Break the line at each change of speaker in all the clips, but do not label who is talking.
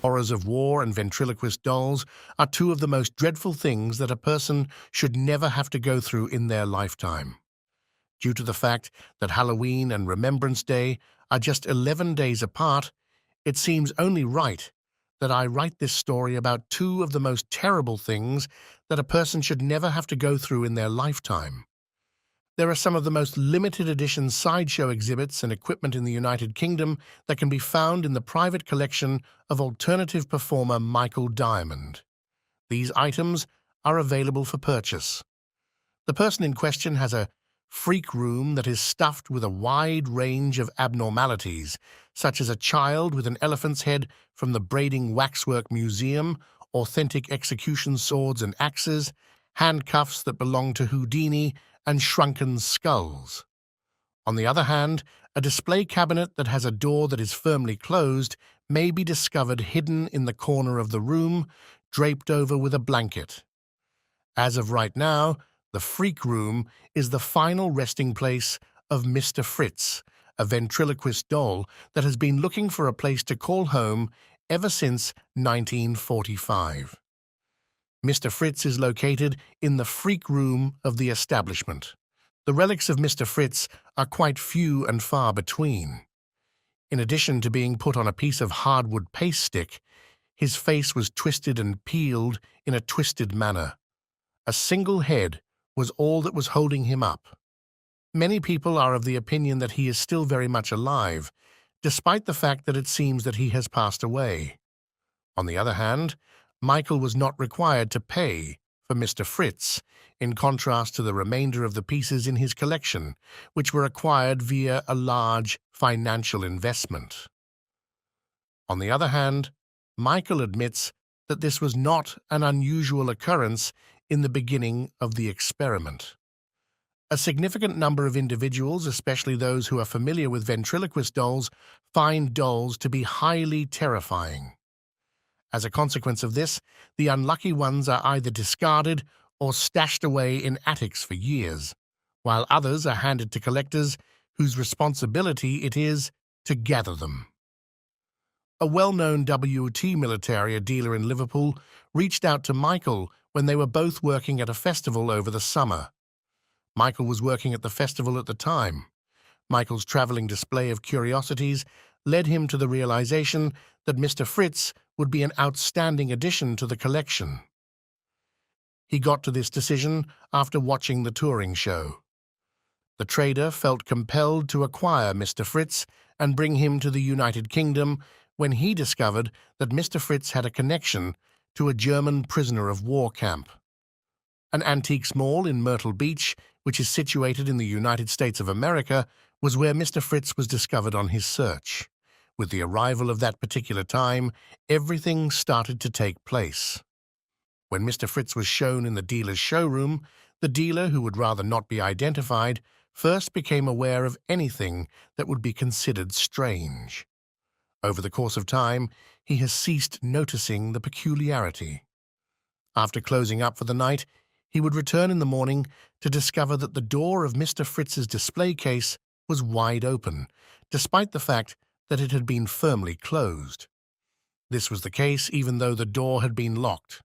Horrors of war and ventriloquist dolls are two of the most dreadful things that a person should never have to go through in their lifetime. Due to the fact that Halloween and Remembrance Day are just 11 days apart, it seems only right that I write this story about two of the most terrible things that a person should never have to go through in their lifetime. There are some of the most limited edition sideshow exhibits and equipment in the United Kingdom that can be found in the private collection of alternative performer Michael Diamond. These items are available for purchase. The person in question has a freak room that is stuffed with a wide range of abnormalities, such as a child with an elephant's head from the Braiding Waxwork Museum, authentic execution swords and axes, handcuffs that belong to Houdini, and shrunken skulls. On the other hand, a display cabinet that has a door that is firmly closed may be discovered hidden in the corner of the room, draped over with a blanket. As of right now, the freak room is the final resting place of Mr. Fritz, a ventriloquist doll that has been looking for a place to call home ever since 1945. Mr. Fritz is located in the freak room of the establishment. The relics of Mr. Fritz are quite few and far between. In addition to being put on a piece of hardwood paste stick, his face was twisted and peeled in a twisted manner. A single head was all that was holding him up. Many people are of the opinion that he is still very much alive, despite the fact that it seems that he has passed away. On the other hand, Michael was not required to pay for Mr. Fritz, in contrast to the remainder of the pieces in his collection, which were acquired via a large financial investment. On the other hand, Michael admits that this was not an unusual occurrence in the beginning of the experiment. A significant number of individuals, especially those who are familiar with ventriloquist dolls, find dolls to be highly terrifying. As a consequence of this, the unlucky ones are either discarded or stashed away in attics for years, while others are handed to collectors whose responsibility it is to gather them. A well-known WT militaria dealer in Liverpool reached out to Michael when they were both working at a festival over the summer. Michael was working at the festival at the time. Michael's traveling display of curiosities led him to the realization that Mr. Fritz would be an outstanding addition to the collection. He got to this decision after watching the touring show. The trader felt compelled to acquire Mr. Fritz and bring him to the United Kingdom when he discovered that Mr. Fritz had a connection to a German prisoner of war camp. An antiques mall in Myrtle Beach, which is situated in the United States of America, was where Mr. Fritz was discovered on his search. With the arrival of that particular time, everything started to take place. When Mr. Fritz was shown in the dealer's showroom, the dealer, who would rather not be identified, first became aware of anything that would be considered strange. Over the course of time, he has ceased noticing the peculiarity. After closing up for the night, he would return in the morning to discover that the door of Mr. Fritz's display case was wide open, despite the fact that it had been firmly closed. This was the case even though the door had been locked.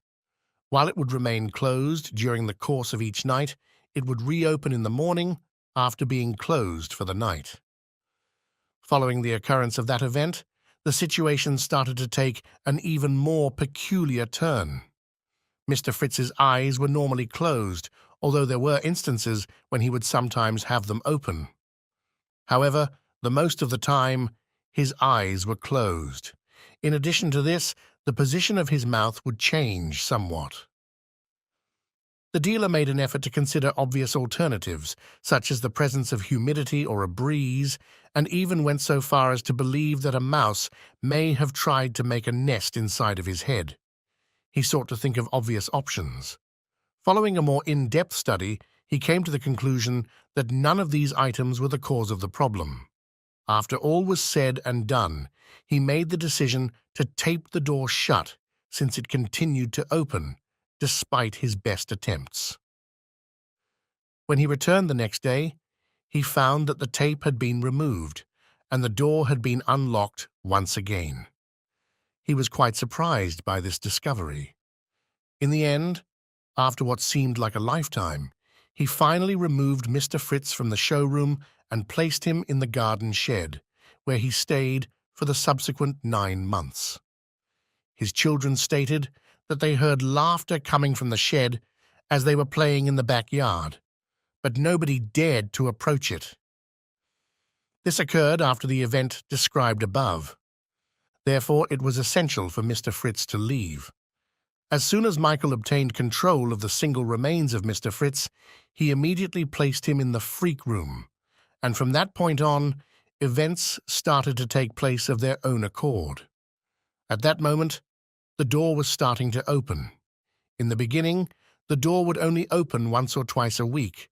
While it would remain closed during the course of each night, it would reopen in the morning after being closed for the night. Following the occurrence of that event, the situation started to take an even more peculiar turn. Mr. Fritz's eyes were normally closed, although there were instances when he would sometimes have them open. However, the most of the time, his eyes were closed. In addition to this, the position of his mouth would change somewhat. The dealer made an effort to consider obvious alternatives, such as the presence of humidity or a breeze, and even went so far as to believe that a mouse may have tried to make a nest inside of his head. He sought to think of obvious options. Following a more in-depth study, he came to the conclusion that none of these items were the cause of the problem. After all was said and done, he made the decision to tape the door shut, since it continued to open, despite his best attempts. When he returned the next day, he found that the tape had been removed, and the door had been unlocked once again. He was quite surprised by this discovery. In the end, after what seemed like a lifetime, he finally removed Mr. Fritz from the showroom and placed him in the garden shed, where he stayed for the subsequent 9 months. His children stated that they heard laughter coming from the shed as they were playing in the backyard, but nobody dared to approach it. This occurred after the event described above. Therefore, it was essential for Mr. Fritz to leave. As soon as Michael obtained control of the single remains of Mr. Fritz, he immediately placed him in the freak room, and from that point on, events started to take place of their own accord. At that moment, the door was starting to open. In the beginning, the door would only open once or twice a week,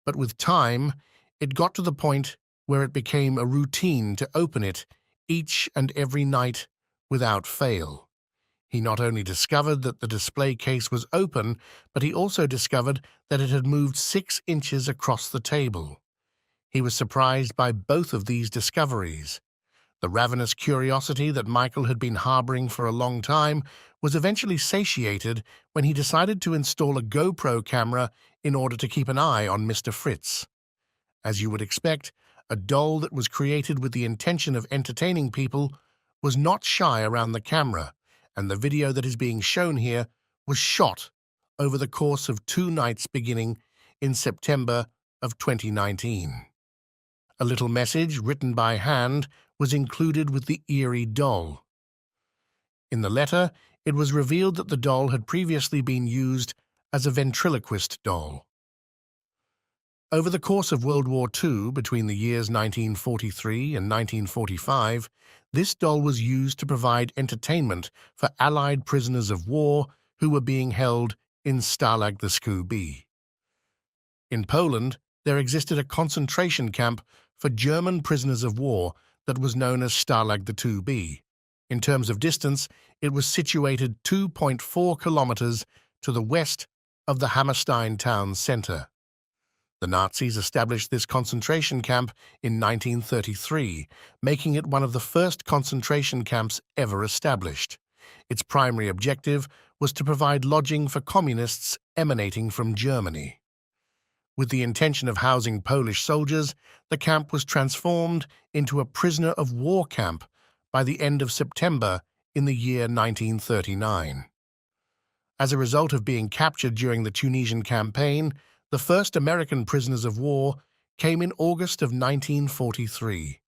but with time, it got to the point where it became a routine to open it each and every night without fail. He not only discovered that the display case was open, but he also discovered that it had moved 6 inches across the table. He was surprised by both of these discoveries. The ravenous curiosity that Michael had been harboring for a long time was eventually satiated when he decided to install a GoPro camera in order to keep an eye on Mr. Fritz. As you would expect, a doll that was created with the intention of entertaining people was not shy around the camera, and the video that is being shown here was shot over the course of 2 nights beginning in September of 2019. A little message written by hand was included with the eerie doll. In the letter, it was revealed that the doll had previously been used as a ventriloquist doll. Over the course of World War II, between the years 1943 and 1945, this doll was used to provide entertainment for Allied prisoners of war who were being held in Stalag the Scooby. In Poland, there existed a concentration camp for German prisoners of war that was known as Stalag the 2B. In terms of distance, it was situated 2.4 kilometers to the west of the Hammerstein town center. The Nazis established this concentration camp in 1933, making it one of the first concentration camps ever established. Its primary objective was to provide lodging for communists emanating from Germany. With the intention of housing Polish soldiers, the camp was transformed into a prisoner of war camp by the end of September in the year 1939. As a result of being captured during the Tunisian campaign, the first American prisoners of war came in August of 1943.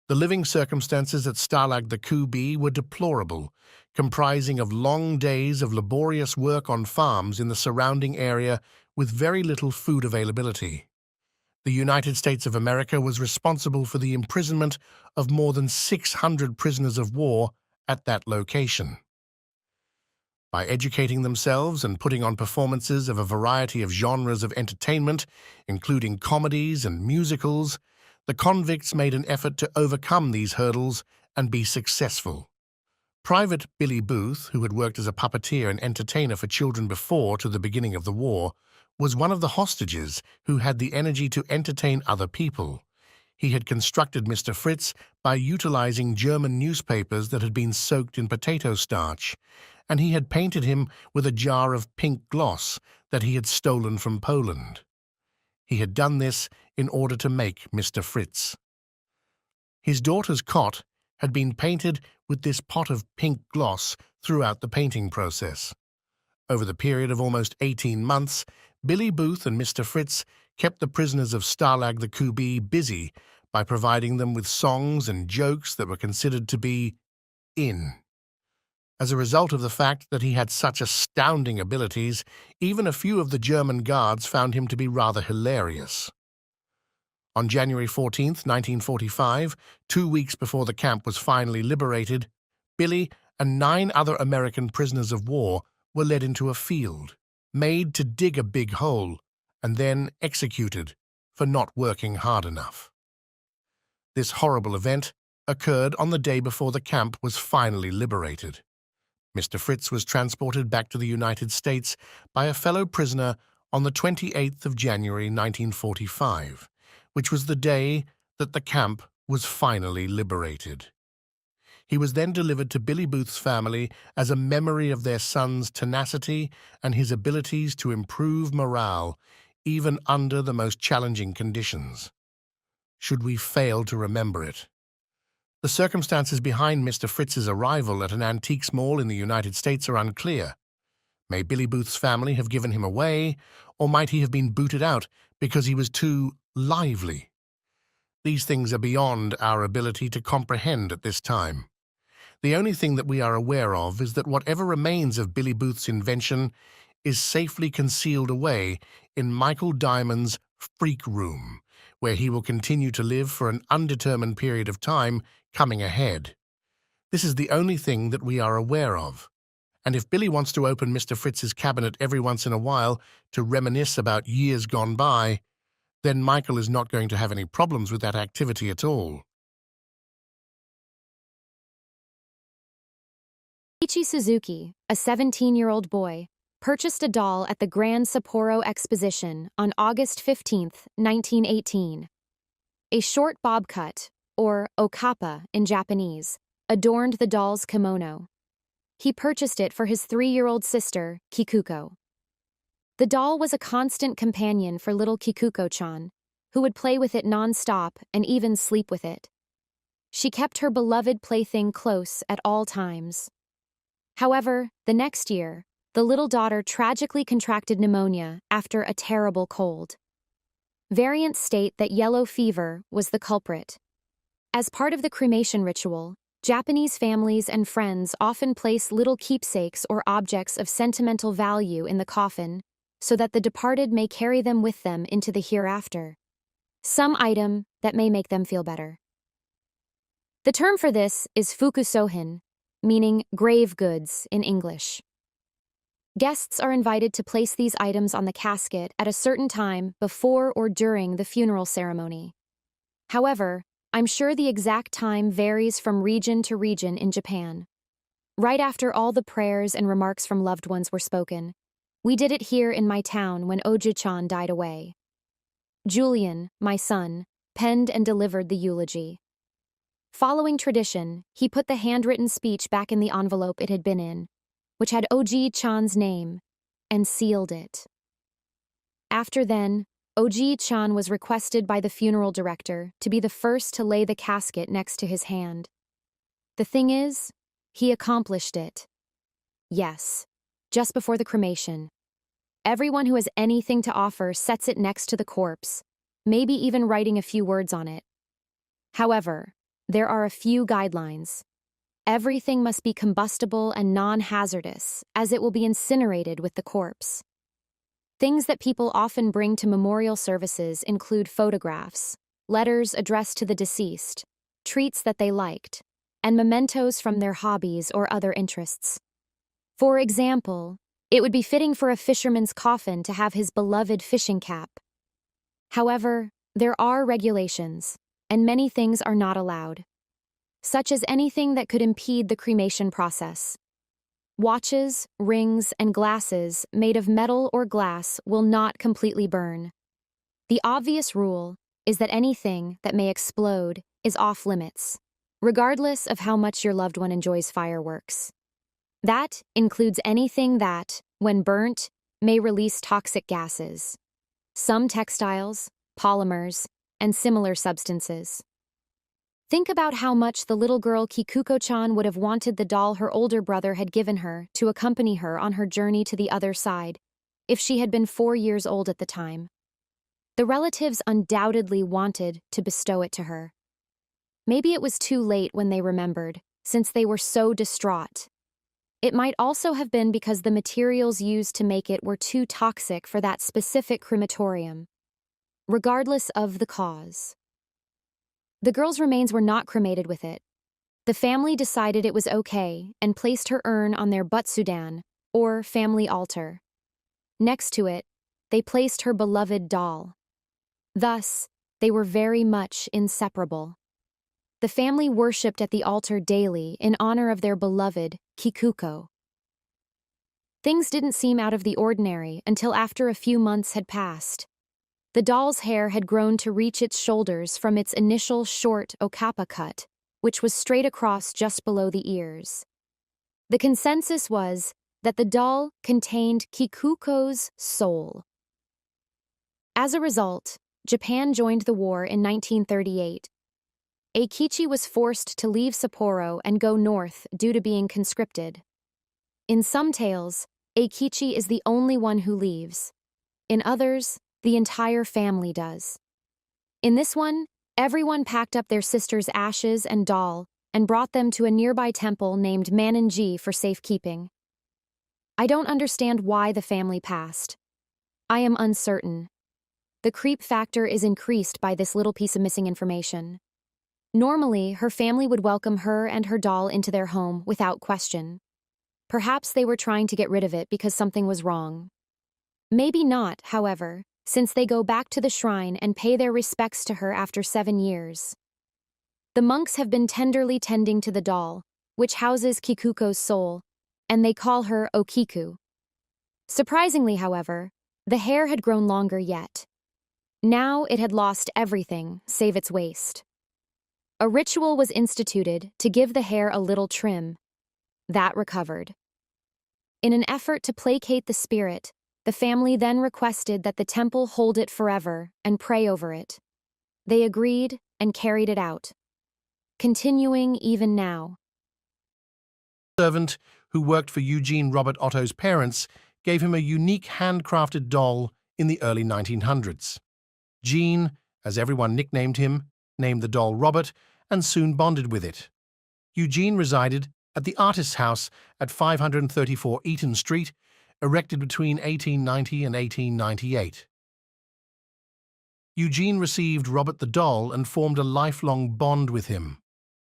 The living circumstances at Stalag the Scooby were deplorable, comprising of long days of laborious work on farms in the surrounding area with very little food availability. The United States of America was responsible for the imprisonment of more than 600 prisoners of war at that location. By educating themselves and putting on performances of a variety of genres of entertainment, including comedies and musicals, the convicts made an effort to overcome these hurdles and be successful. Private Billy Booth, who had worked as a puppeteer and entertainer for children before to the beginning of the war, was one of the hostages who had the energy to entertain other people. He had constructed Mr. Fritz by utilizing German newspapers that had been soaked in potato starch, and he had painted him with a jar of pink gloss that he had stolen from Poland. He had done this in order to make Mr. Fritz. His daughter's cot had been painted with this pot of pink gloss throughout the painting process. Over the period of almost 18 months, Billy Booth and Mr. Fritz kept the prisoners of Stalag the Scooby busy by providing them with songs and jokes that were considered to be in. As a result of the fact that he had such astounding abilities, even a few of the German guards found him to be rather hilarious. On January 14, 1945, 2 weeks before the camp was finally liberated, Billy and 9 other American prisoners of war were led into a field, made to dig a big hole, and then executed for not working hard enough. This horrible event occurred on the day before the camp was finally liberated. Mr. Fritz was transported back to the United States by a fellow prisoner on the 28th of January 1945, which was the day that the camp was finally liberated. He was then delivered to Billy Booth's family as a memory of their son's tenacity and his abilities to improve morale, even under the most challenging conditions. Should we fail to remember it? The circumstances behind Mr. Fritz's arrival at an antiques mall in the United States are unclear. May Billy Booth's family have given him away, or might he have been booted out because he was too lively? These things are beyond our ability to comprehend at this time. The only thing that we are aware of is that whatever remains of Billy Booth's invention is safely concealed away in Michael Diamond's freak room, where he will continue to live for an undetermined period of time coming ahead. This is the only thing that we are aware of. And if Billy wants to open Mr. Fritz's cabinet every once in a while to reminisce about years gone by, then Michael is not going to have any problems with that activity at all.
Ichi Suzuki, a 17-year-old boy, purchased a doll at the Grand Sapporo Exposition on August 15, 1918. A short bob cut, or okappa in Japanese, adorned the doll's kimono. He purchased it for his 3-year-old sister, Kikuko. The doll was a constant companion for little Kikuko-chan, who would play with it non-stop and even sleep with it. She kept her beloved plaything close at all times. However, the next year, the little daughter tragically contracted pneumonia after a terrible cold. Variants state that yellow fever was the culprit. As part of the cremation ritual, Japanese families and friends often place little keepsakes or objects of sentimental value in the coffin so that the departed may carry them with them into the hereafter. Some item that may make them feel better. The term for this is fukusohin, meaning grave goods in English. Guests are invited to place these items on the casket at a certain time before or during the funeral ceremony. However, I'm sure the exact time varies from region to region in Japan. Right after all the prayers and remarks from loved ones were spoken, we did it here in my town when Oju-chan died away. Julian, my son, penned and delivered the eulogy. Following tradition, he put the handwritten speech back in the envelope it had been in, which had Oji-chan's name, and sealed it. After then, Oji-chan was requested by the funeral director to be the first to lay the casket next to his hand. The thing is, he accomplished it. Yes, just before the cremation. Everyone who has anything to offer sets it next to the corpse, maybe even writing a few words on it. However, there are a few guidelines. Everything must be combustible and non-hazardous, as it will be incinerated with the corpse. Things that people often bring to memorial services include photographs, letters addressed to the deceased, treats that they liked, and mementos from their hobbies or other interests. For example, it would be fitting for a fisherman's coffin to have his beloved fishing cap. However, there are regulations, and many things are not allowed, such as anything that could impede the cremation process. Watches, rings, and glasses made of metal or glass will not completely burn. The obvious rule is that anything that may explode is off limits, regardless of how much your loved one enjoys fireworks. That includes anything that, when burnt, may release toxic gases. Some textiles, polymers, and similar substances. Think about how much the little girl Kikuko-chan would have wanted the doll her older brother had given her to accompany her on her journey to the other side, if she had been 4 years old at the time. The relatives undoubtedly wanted to bestow it to her. Maybe it was too late when they remembered, since they were so distraught. It might also have been because the materials used to make it were too toxic for that specific crematorium. Regardless of the cause. The girl's remains were not cremated with it. The family decided it was okay and placed her urn on their butsudan, or family altar. Next to it, they placed her beloved doll. Thus, they were very much inseparable. The family worshipped at the altar daily in honor of their beloved Kikuko. Things didn't seem out of the ordinary until after a few months had passed. The doll's hair had grown to reach its shoulders from its initial short okappa cut, which was straight across just below the ears. The consensus was that the doll contained Kikuko's soul. As a result, Japan joined the war in 1938. Eikichi was forced to leave Sapporo and go north due to being conscripted. In some tales, Eikichi is the only one who leaves. In others, the entire family does. In this one, everyone packed up their sister's ashes and doll and brought them to a nearby temple named Manenji for safekeeping. I don't understand why the family passed. I am uncertain. The creep factor is increased by this little piece of missing information. Normally, her family would welcome her and her doll into their home without question. Perhaps they were trying to get rid of it because something was wrong. Maybe not, however, since they go back to the shrine and pay their respects to her after 7 years. The monks have been tenderly tending to the doll, which houses Kikuko's soul, and they call her Okiku. Surprisingly, however, the hair had grown longer yet. Now it had lost everything save its waist. A ritual was instituted to give the hair a little trim. That recovered. In an effort to placate the spirit, the family then requested that the temple hold it forever and pray over it. They agreed and carried it out, continuing even now.
A servant who worked for Eugene Robert Otto's parents gave him a unique handcrafted doll in the early 1900s. Gene, as everyone nicknamed him, named the doll Robert and soon bonded with it. Eugene resided at the artist's house at 534 Eaton Street, erected between 1890 and 1898. Eugene received Robert the doll and formed a lifelong bond with him.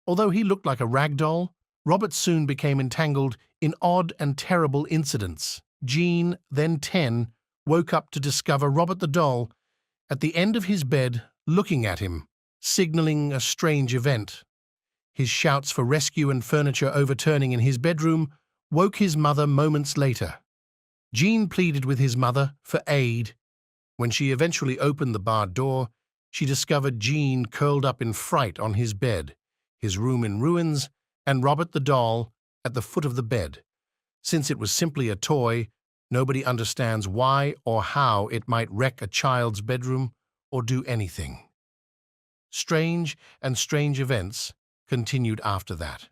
Although he looked like a rag doll, Robert soon became entangled in odd and terrible incidents. Gene, then 10, woke up to discover Robert the doll at the end of his bed looking at him, signaling a strange event. His shouts for rescue and furniture overturning in his bedroom woke his mother moments later. Gene pleaded with his mother for aid. When she eventually opened the barred door, she discovered Gene curled up in fright on his bed, his room in ruins, and Robert the doll at the foot of the bed. Since it was simply a toy, nobody understands why or how it might wreck a child's bedroom or do anything. Strange events continued after that.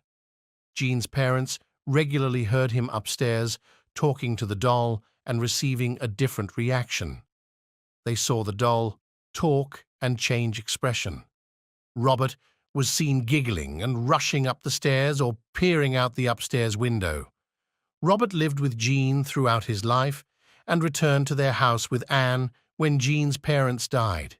Gene's parents regularly heard him upstairs talking to the doll and receiving a different reaction. They saw the doll talk and change expression. Robert was seen giggling and rushing up the stairs or peering out the upstairs window. Robert lived with Gene throughout his life and returned to their house with Anne when Gene's parents died.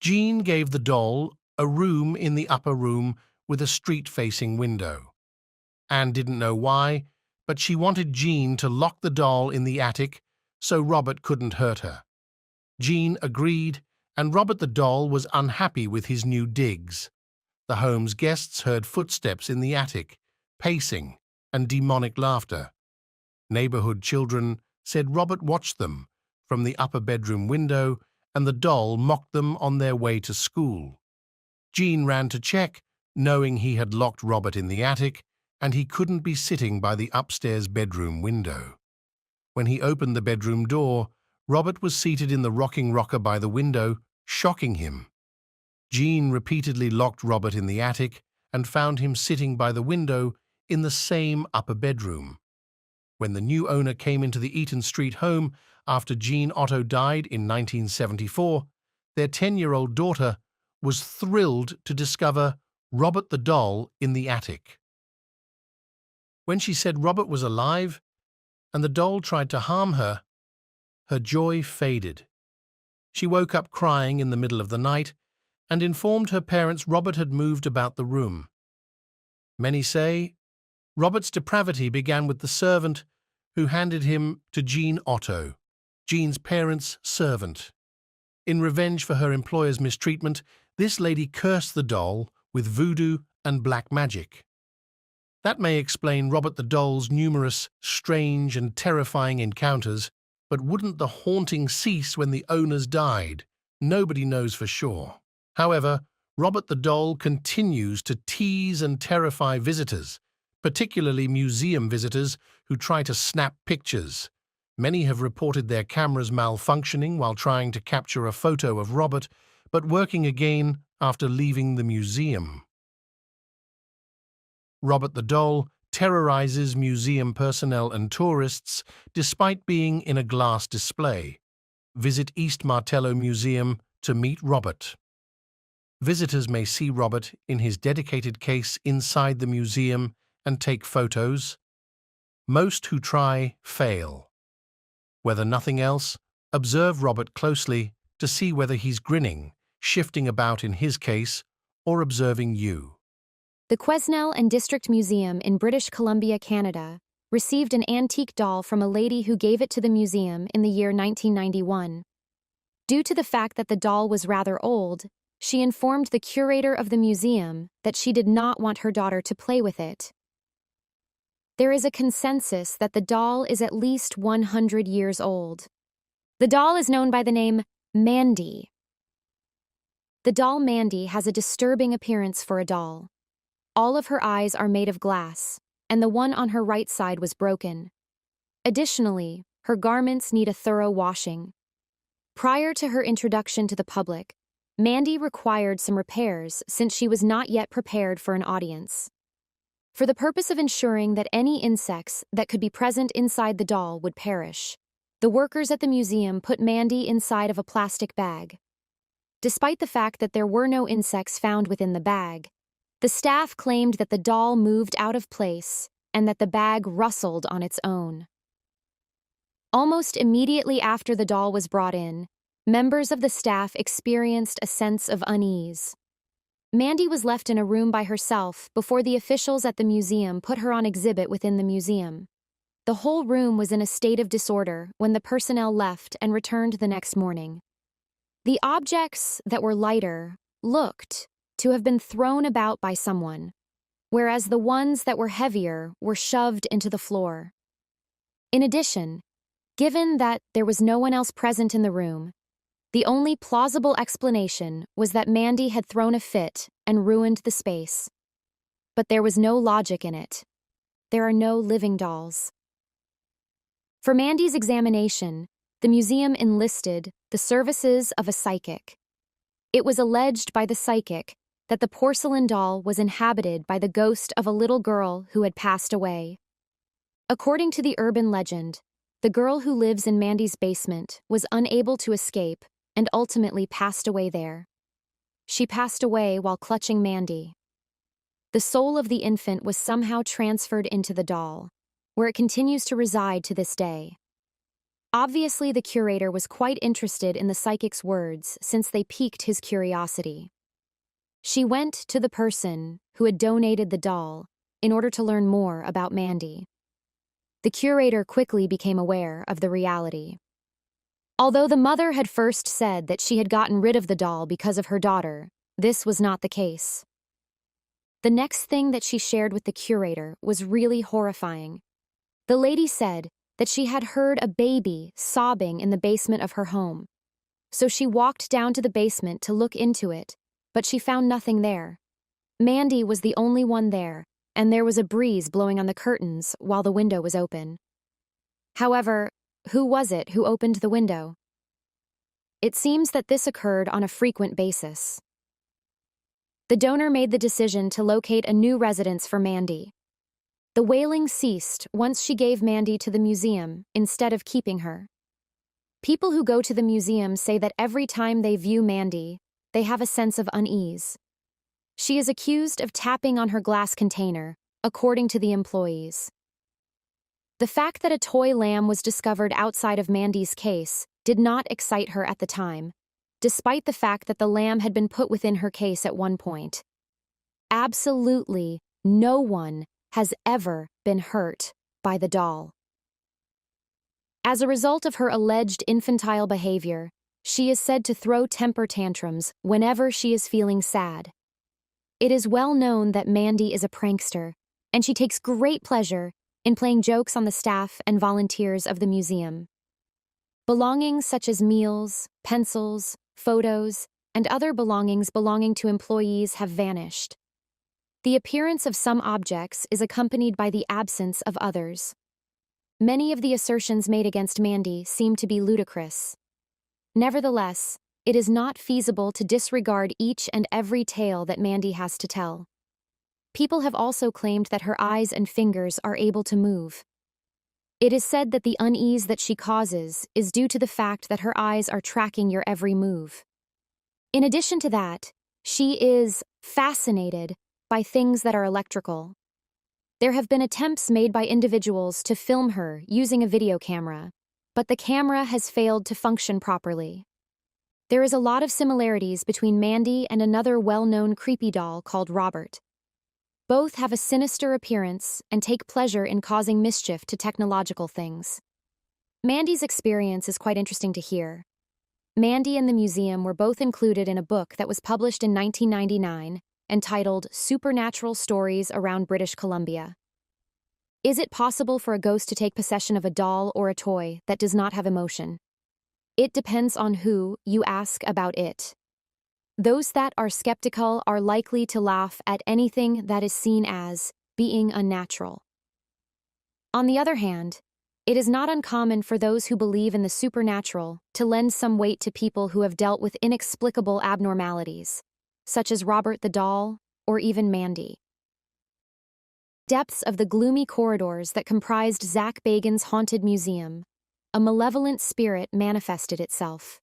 Gene gave the doll a room in the upper room with a street-facing window. Anne didn't know why, but she wanted Gene to lock the doll in the attic so Robert couldn't hurt her. Gene agreed, and Robert the doll was unhappy with his new digs. The home's guests heard footsteps in the attic, pacing, and demonic laughter. Neighborhood children said Robert watched them from the upper bedroom window, and the doll mocked them on their way to school. Gene ran to check, knowing he had locked Robert in the attic, and he couldn't be sitting by the upstairs bedroom window. When he opened the bedroom door, Robert was seated in the rocking rocker by the window, shocking him. Gene repeatedly locked Robert in the attic and found him sitting by the window in the same upper bedroom. When the new owner came into the Eaton Street home after Gene Otto died in 1974, their 10-year-old daughter was thrilled to discover Robert the doll in the attic. When she said Robert was alive and the doll tried to harm her, her joy faded. She woke up crying in the middle of the night and informed her parents Robert had moved about the room. Many say Robert's depravity began with the servant who handed him to Gene Otto, Gene's parents' servant. In revenge for her employer's mistreatment, this lady cursed the doll with voodoo and black magic. That may explain Robert the doll's numerous, strange and terrifying encounters, but wouldn't the haunting cease when the owners died? Nobody knows for sure. However, Robert the doll continues to tease and terrify visitors, particularly museum visitors who try to snap pictures. Many have reported their cameras malfunctioning while trying to capture a photo of Robert, but working again after leaving the museum. Robert the doll terrorizes museum personnel and tourists despite being in a glass display. Visit East Martello Museum to meet Robert. Visitors may see Robert in his dedicated case inside the museum and take photos. Most who try fail. Whether nothing else, observe Robert closely to see whether he's grinning, shifting about in his case, or observing you.
The Quesnel and District Museum in British Columbia, Canada, received an antique doll from a lady who gave it to the museum in the year 1991. Due to the fact that the doll was rather old, she informed the curator of the museum that she did not want her daughter to play with it. There is a consensus that the doll is at least 100 years old. The doll is known by the name Mandy. The doll Mandy has a disturbing appearance for a doll. All of her eyes are made of glass, and the one on her right side was broken. Additionally, her garments need a thorough washing. Prior to her introduction to the public, Mandy required some repairs since she was not yet prepared for an audience. For the purpose of ensuring that any insects that could be present inside the doll would perish, the workers at the museum put Mandy inside of a plastic bag. Despite the fact that there were no insects found within the bag, the staff claimed that the doll moved out of place and that the bag rustled on its own. Almost immediately after the doll was brought in, members of the staff experienced a sense of unease. Mandy was left in a room by herself before the officials at the museum put her on exhibit within the museum. The whole room was in a state of disorder when the personnel left and returned the next morning. The objects that were lighter looked to have been thrown about by someone, whereas the ones that were heavier were shoved into the floor. In addition, given that there was no one else present in the room, the only plausible explanation was that Mandy had thrown a fit and ruined the space. But there was no logic in it. There are no living dolls. For Mandy's examination, the museum enlisted the services of a psychic. It was alleged by the psychic that the porcelain doll was inhabited by the ghost of a little girl who had passed away. According to the urban legend, the girl who lives in Mandy's basement was unable to escape and ultimately passed away there. She passed away while clutching Mandy. The soul of the infant was somehow transferred into the doll, where it continues to reside to this day. Obviously, the curator was quite interested in the psychic's words since they piqued his curiosity. She went to the person who had donated the doll in order to learn more about Mandy. The curator quickly became aware of the reality. Although the mother had first said that she had gotten rid of the doll because of her daughter, this was not the case. The next thing that she shared with the curator was really horrifying. The lady said that she had heard a baby sobbing in the basement of her home. So she walked down to the basement to look into it, but she found nothing there. Mandy was the only one there, and there was a breeze blowing on the curtains while the window was open. However, who was it who opened the window? It seems that this occurred on a frequent basis. The donor made the decision to locate a new residence for Mandy. The wailing ceased once she gave Mandy to the museum instead of keeping her. People who go to the museum say that every time they view Mandy, they have a sense of unease. She is accused of tapping on her glass container, according to the employees. The fact that a toy lamb was discovered outside of Mandy's case did not excite her at the time, despite the fact that the lamb had been put within her case at one point. Absolutely no one has ever been hurt by the doll. As a result of her alleged infantile behavior, she is said to throw temper tantrums whenever she is feeling sad. It is well known that Mandy is a prankster, and she takes great pleasure in playing jokes on the staff and volunteers of the museum. Belongings such as meals, pencils, photos, and other belongings belonging to employees have vanished. The appearance of some objects is accompanied by the absence of others. Many of the assertions made against Mandy seem to be ludicrous. Nevertheless, it is not feasible to disregard each and every tale that Mandy has to tell. People have also claimed that her eyes and fingers are able to move. It is said that the unease that she causes is due to the fact that her eyes are tracking your every move. In addition to that, she is fascinated by things that are electrical. There have been attempts made by individuals to film her using a video camera, but the camera has failed to function properly. There is a lot of similarities between Mandy and another well-known creepy doll called Robert. Both have a sinister appearance and take pleasure in causing mischief to technological things. Mandy's experience is quite interesting to hear. Mandy and the museum were both included in a book that was published in 1999 entitled Supernatural Stories Around British Columbia. Is it possible for a ghost to take possession of a doll or a toy that does not have emotion? It depends on who you ask about it. Those that are skeptical are likely to laugh at anything that is seen as being unnatural. On the other hand, it is not uncommon for those who believe in the supernatural to lend some weight to people who have dealt with inexplicable abnormalities, such as Robert the doll or even Mandy. Depths of the gloomy corridors that comprised Zach Bagans' haunted museum, a malevolent spirit manifested itself.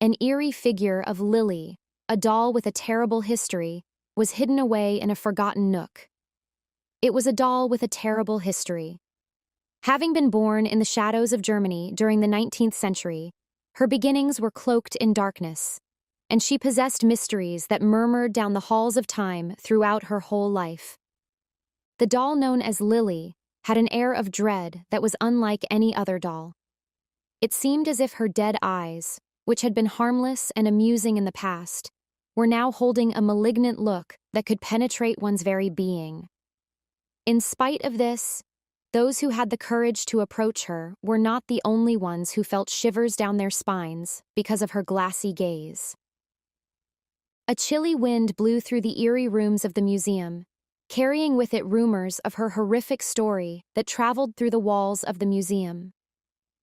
An eerie figure of Lilly, a doll with a terrible history, was hidden away in a forgotten nook. It was a doll with a terrible history. Having been born in the shadows of Germany during the 19th century, her beginnings were cloaked in darkness, and she possessed mysteries that murmured down the halls of time throughout her whole life. The doll known as Lilly had an air of dread that was unlike any other doll. It seemed as if her dead eyes, which had been harmless and amusing in the past, were now holding a malignant look that could penetrate one's very being. In spite of this, those who had the courage to approach her were not the only ones who felt shivers down their spines because of her glassy gaze. A chilly wind blew through the eerie rooms of the museum, carrying with it rumors of her horrific story that traveled through the walls of the museum.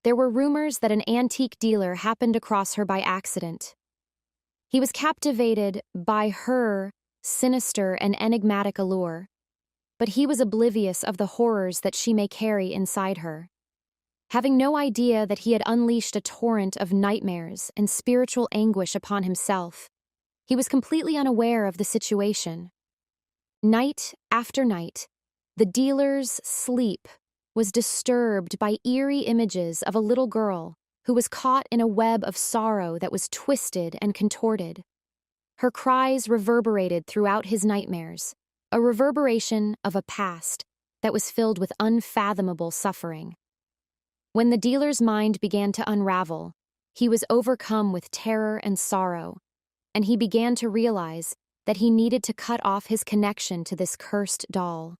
There were rumors that an antique dealer happened across her by accident. He was captivated by her sinister and enigmatic allure, but he was oblivious of the horrors that she may carry inside her. Having no idea that he had unleashed a torrent of nightmares and spiritual anguish upon himself, he was completely unaware of the situation. Night after night, the dealer's sleep was disturbed by eerie images of a little girl who was caught in a web of sorrow that was twisted and contorted. Her cries reverberated throughout his nightmares, a reverberation of a past that was filled with unfathomable suffering. When the dealer's mind began to unravel, he was overcome with terror and sorrow, and he began to realize that he needed to cut off his connection to this cursed doll.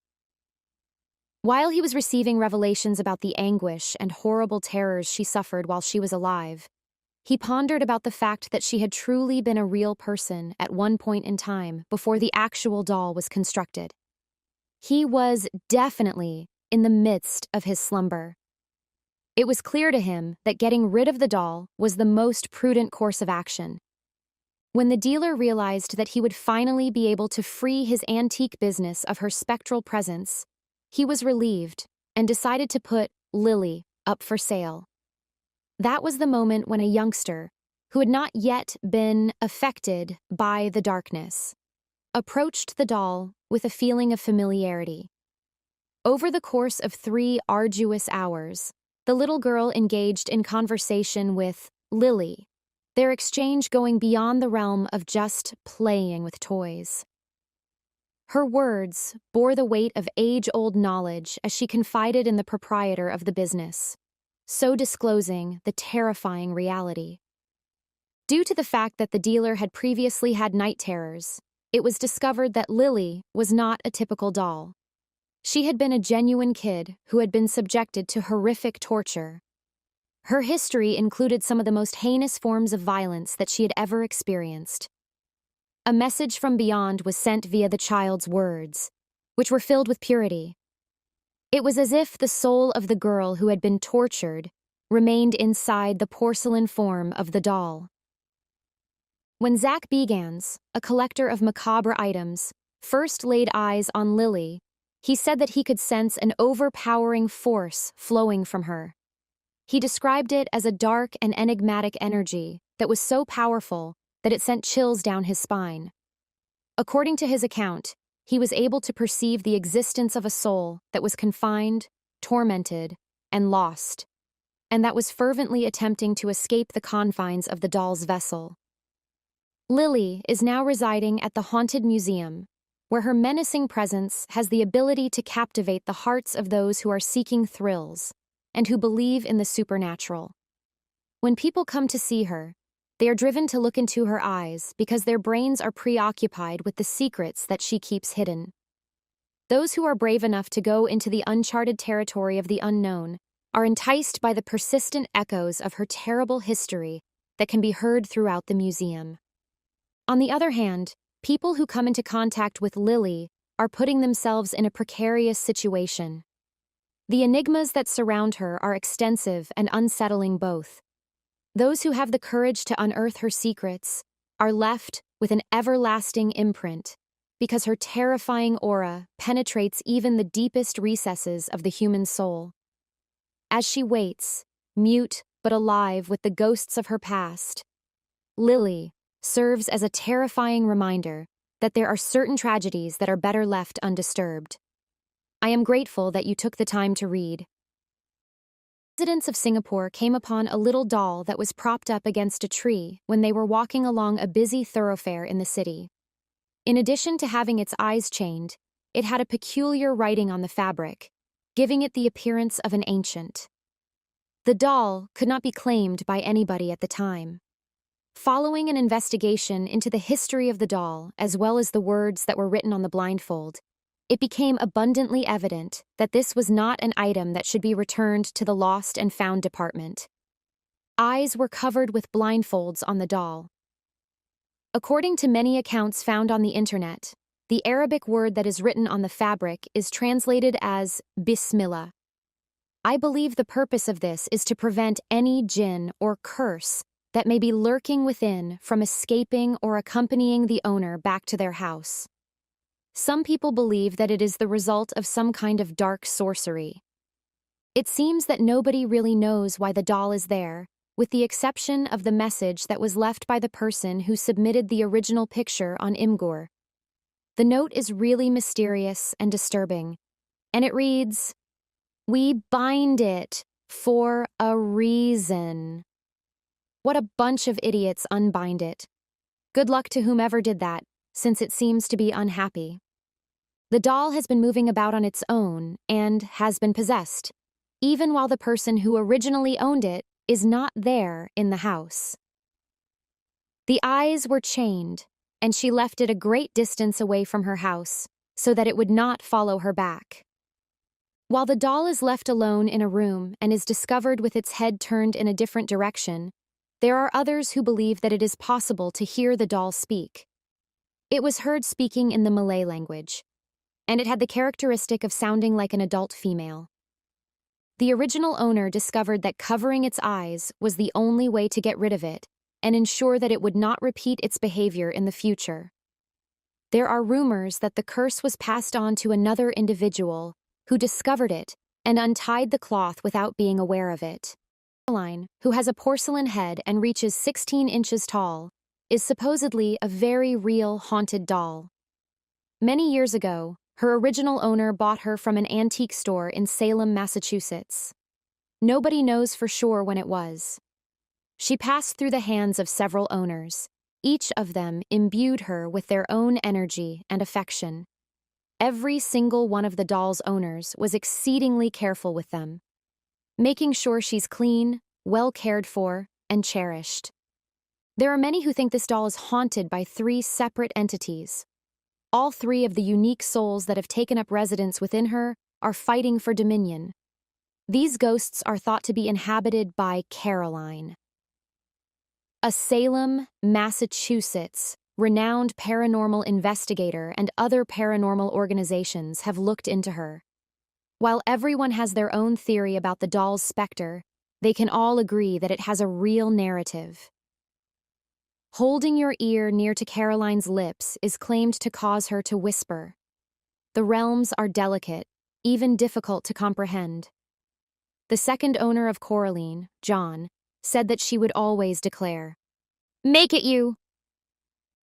While he was receiving revelations about the anguish and horrible terrors she suffered while she was alive, he pondered about the fact that she had truly been a real person at one point in time before the actual doll was constructed. He was definitely in the midst of his slumber. It was clear to him that getting rid of the doll was the most prudent course of action. When the dealer realized that he would finally be able to free his antique business of her spectral presence, he was relieved and decided to put Lilly up for sale. That was the moment when a youngster, who had not yet been affected by the darkness, approached the doll with a feeling of familiarity. Over the course of 3 arduous hours, the little girl engaged in conversation with Lilly, their exchange going beyond the realm of just playing with toys. Her words bore the weight of age-old knowledge as she confided in the proprietor of the business, so disclosing the terrifying reality. Due to the fact that the dealer had previously had night terrors, it was discovered that Lilly was not a typical doll. She had been a genuine kid who had been subjected to horrific torture. Her history included some of the most heinous forms of violence that she had ever experienced. A message from beyond was sent via the child's words, which were filled with purity. It was as if the soul of the girl who had been tortured remained inside the porcelain form of the doll. When Zach Begans, a collector of macabre items, first laid eyes on Lilly, he said that he could sense an overpowering force flowing from her. He described it as a dark and enigmatic energy that was so powerful that it sent chills down his spine. According to his account, he was able to perceive the existence of a soul that was confined, tormented, and lost, and that was fervently attempting to escape the confines of the doll's vessel. Lilly is now residing at the Haunted Museum, where her menacing presence has the ability to captivate the hearts of those who are seeking thrills and who believe in the supernatural. When people come to see her, they are driven to look into her eyes because their brains are preoccupied with the secrets that she keeps hidden. Those who are brave enough to go into the uncharted territory of the unknown are enticed by the persistent echoes of her terrible history that can be heard throughout the museum. On the other hand, people who come into contact with Lilly are putting themselves in a precarious situation. The enigmas that surround her are extensive and unsettling both. Those who have the courage to unearth her secrets are left with an everlasting imprint because her terrifying aura penetrates even the deepest recesses of the human soul. As she waits, mute but alive with the ghosts of her past, Lilly serves as a terrifying reminder that there are certain tragedies that are better left undisturbed. I am grateful that you took the time to read. Residents of Singapore came upon a little doll that was propped up against a tree when they were walking along a busy thoroughfare in the city. In addition to having its eyes chained, it had a peculiar writing on the fabric, giving it the appearance of an ancient. The doll could not be claimed by anybody at the time. Following an investigation into the history of the doll, as well as the words that were written on the blindfold, it became abundantly evident that this was not an item that should be returned to the Lost and Found department. Eyes were covered with blindfolds on the doll. According to many accounts found on the internet, the Arabic word that is written on the fabric is translated as Bismillah. I believe the purpose of this is to prevent any jinn or curse that may be lurking within from escaping or accompanying the owner back to their house. Some people believe that it is the result of some kind of dark sorcery. It seems that nobody really knows why the doll is there, with the exception of the message that was left by the person who submitted the original picture on Imgur. The note is really mysterious and disturbing, and it reads, "We bind it for a reason." What a bunch of idiots unbind it. Good luck to whomever did that, since it seems to be unhappy. The doll has been moving about on its own and has been possessed, even while the person who originally owned it is not there in the house. The eyes were chained, and she left it a great distance away from her house so that it would not follow her back. While the doll is left alone in a room and is discovered with its head turned in a different direction, there are others who believe that it is possible to hear the doll speak. It was heard speaking in the Malay language, and it had the characteristic of sounding like an adult female. The original owner discovered that covering its eyes was the only way to get rid of it and ensure that it would not repeat its behavior in the future. There are rumors that the curse was passed on to another individual who discovered it and untied the cloth without being aware of it. Caroline, who has a porcelain head and reaches 16 inches tall, is supposedly a very real haunted doll. Many years ago, her original owner bought her from an antique store in Salem, Massachusetts. Nobody knows for sure when it was. She passed through the hands of several owners. Each of them imbued her with their own energy and affection. Every single one of the doll's owners was exceedingly careful with them, making sure she's clean, well cared for, and cherished. There are many who think this doll is haunted by 3 separate entities. All 3 of the unique souls that have taken up residence within her are fighting for dominion. These ghosts are thought to be inhabited by Caroline, a Salem, Massachusetts, renowned paranormal investigator, and other paranormal organizations have looked into her. While everyone has their own theory about the doll's specter, they can all agree that it has a real narrative. Holding your ear near to Caroline's lips is claimed to cause her to whisper. The realms are delicate, even difficult to comprehend. The second owner of Coraline, John, said that she would always declare, "Make it you!"